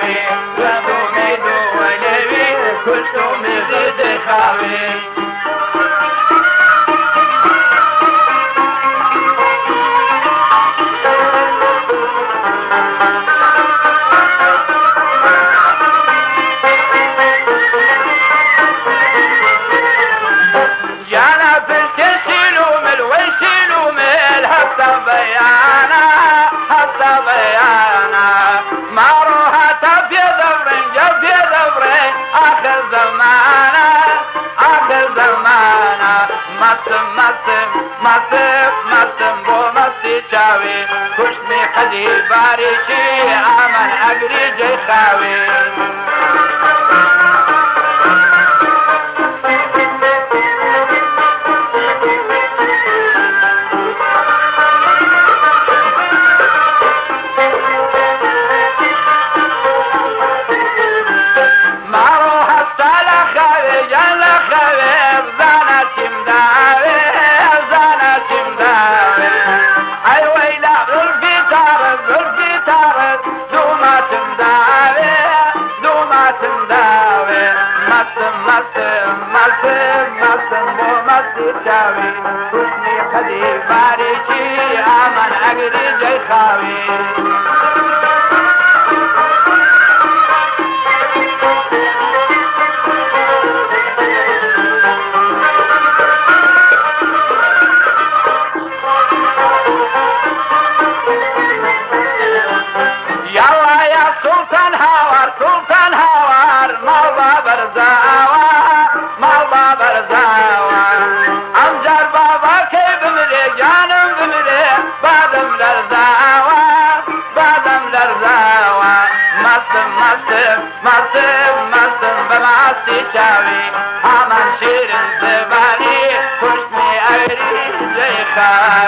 خاوي كشتومي دولوي كشتومي زيت خاوي مستم بو مستی چاوی کشتنی قدی باریشی آمن اگری جی خاوی چاوی کشتنی قدی باریشی آمن اگری جی خاوی یالا یا سلطان هاوار مال برزاوا مستم بماستی چاوی همان شیرین زبانی کشتنی ایری جی خواهی